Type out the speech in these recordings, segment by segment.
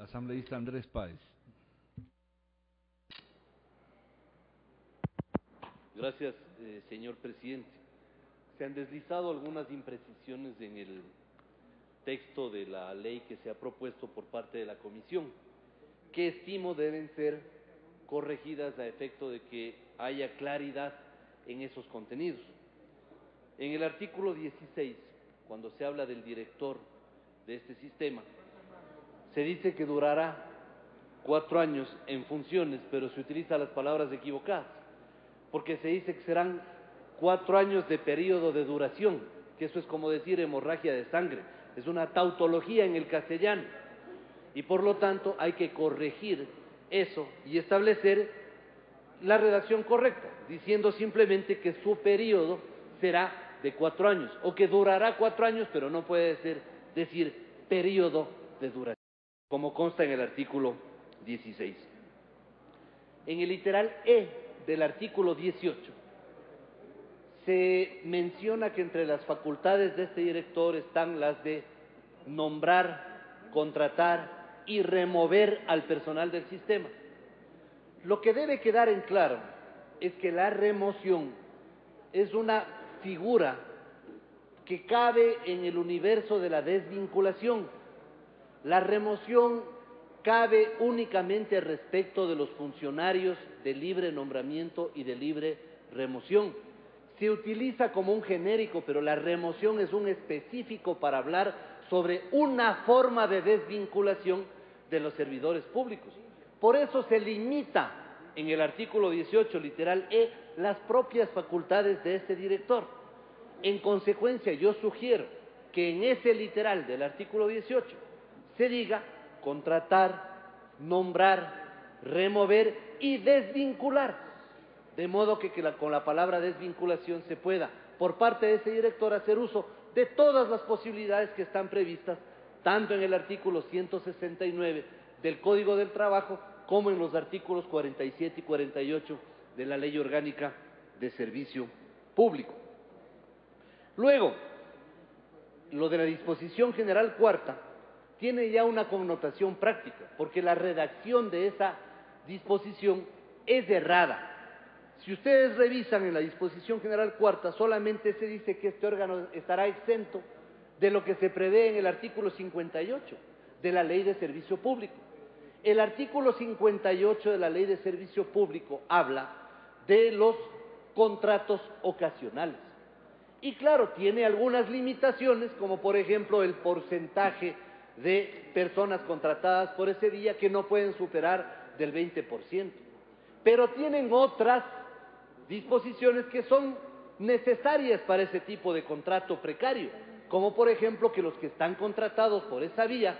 asambleísta Andrés Páez. Gracias, señor presidente. Se han deslizado algunas imprecisiones en el texto de la ley que se ha propuesto por parte de la comisión, que estimo deben ser corregidas a efecto de que haya claridad en esos contenidos. En el artículo 16, cuando se habla del director de este sistema, se dice que durará 4 años en funciones, pero se utilizan las palabras equivocadas, porque se dice que serán 4 años de periodo de duración, que eso es como decir hemorragia de sangre, es una tautología en el castellano, y por lo tanto hay que corregir eso y establecer la redacción correcta, diciendo simplemente que su periodo será de 4 años, o que durará 4 años, pero no puede decir periodo de duración, como consta en el artículo 16. En el literal E del artículo 18 se menciona que entre las facultades de este director están las de nombrar, contratar y remover al personal del sistema. Lo que debe quedar en claro es que la remoción es una figura que cabe en el universo de la desvinculación. La remoción cabe únicamente respecto de los funcionarios de libre nombramiento y de libre remoción. Se utiliza como un genérico, pero la remoción es un específico para hablar sobre una forma de desvinculación de los servidores públicos. Por eso se limita en el artículo 18, literal E, las propias facultades de este director. En consecuencia, yo sugiero que en ese literal del artículo 18 se diga contratar, nombrar, remover y desvincular, de modo que con la palabra desvinculación se pueda, por parte de ese director, hacer uso de todas las posibilidades que están previstas, tanto en el artículo 169 del Código del Trabajo, como en los artículos 47 y 48 de la Ley Orgánica de Servicio Público. Luego, lo de la disposición general cuarta tiene ya una connotación práctica, porque la redacción de esa disposición es errada. Si ustedes revisan en la disposición general cuarta, solamente se dice que este órgano estará exento de lo que se prevé en el artículo 58 de la Ley de Servicio Público. El artículo 58 de la Ley de Servicio Público habla de los contratos ocasionales. Y claro, tiene algunas limitaciones, como por ejemplo el porcentaje de personas contratadas por ese día que no pueden superar del 20%. Pero tienen otras disposiciones que son necesarias para ese tipo de contrato precario, como por ejemplo que los que están contratados por esa vía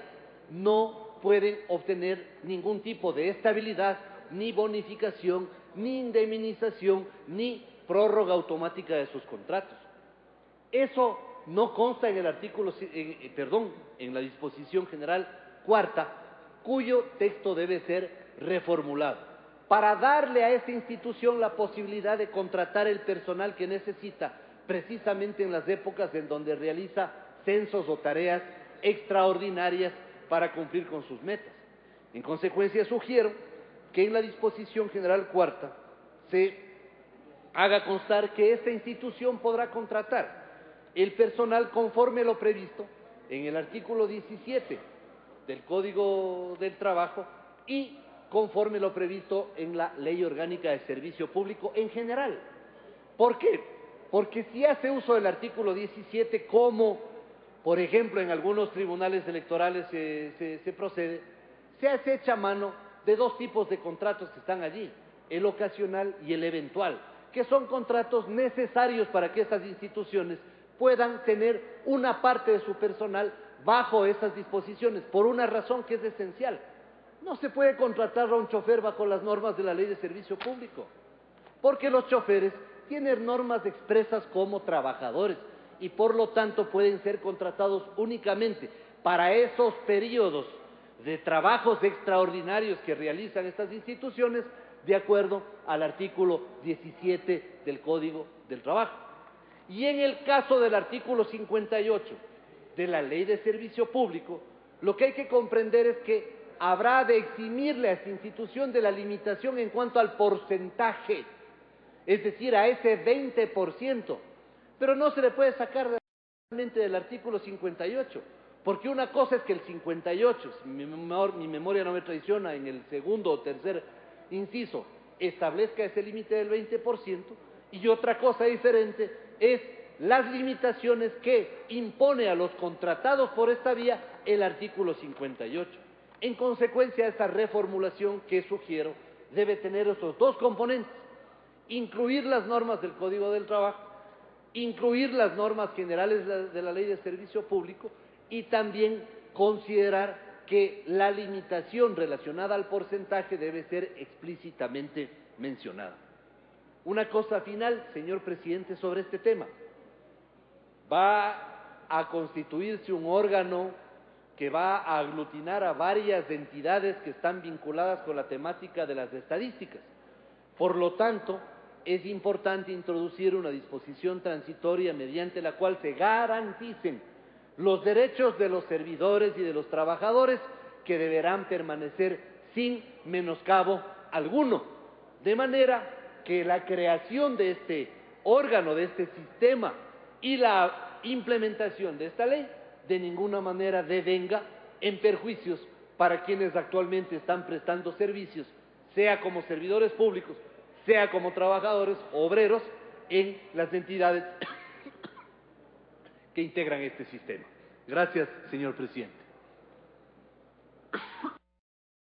no pueden obtener ningún tipo de estabilidad, ni bonificación, ni indemnización, ni prórroga automática de sus contratos. Eso no consta en el artículo, en la disposición general cuarta, cuyo texto debe ser reformulado, para darle a esta institución la posibilidad de contratar el personal que necesita, precisamente en las épocas en donde realiza censos o tareas extraordinarias para cumplir con sus metas. En consecuencia, sugiero que en la disposición general cuarta se haga constar que esta institución podrá contratar el personal conforme lo previsto en el artículo 17 del Código del Trabajo y conforme lo previsto en la Ley Orgánica de Servicio Público en general. ¿Por qué? Porque si hace uso del artículo 17, como por ejemplo en algunos tribunales electorales se procede, se hace hecha mano de dos tipos de contratos que están allí, el ocasional y el eventual, que son contratos necesarios para que estas instituciones puedan tener una parte de su personal bajo esas disposiciones, por una razón que es esencial. No se puede contratar a un chofer bajo las normas de la Ley de Servicio Público, porque los choferes tienen normas expresas como trabajadores y por lo tanto pueden ser contratados únicamente para esos periodos de trabajos extraordinarios que realizan estas instituciones de acuerdo al artículo 17 del Código del Trabajo. Y en el caso del artículo 58 de la Ley de Servicio Público, lo que hay que comprender es que habrá de eximirle a esta institución de la limitación en cuanto al porcentaje, es decir, a ese 20%, pero no se le puede sacar realmente del artículo 58, porque una cosa es que el 58, si mi memoria no me traiciona, en el segundo o tercer inciso, establezca ese límite del 20%, y otra cosa diferente es las limitaciones que impone a los contratados por esta vía el artículo 58. En consecuencia, esta reformulación que sugiero debe tener estos dos componentes: incluir las normas del Código del Trabajo, incluir las normas generales de la Ley de Servicio Público y también considerar que la limitación relacionada al porcentaje debe ser explícitamente mencionada. Una cosa final, señor presidente, sobre este tema. Va a constituirse un órgano que va a aglutinar a varias entidades que están vinculadas con la temática de las estadísticas. Por lo tanto, es importante introducir una disposición transitoria mediante la cual se garanticen los derechos de los servidores y de los trabajadores, que deberán permanecer sin menoscabo alguno, de manera que la creación de este órgano, de este sistema y la implementación de esta ley de ninguna manera devenga en perjuicios para quienes actualmente están prestando servicios, sea como servidores públicos, sea como trabajadores obreros en las entidades que integran este sistema. Gracias, señor presidente.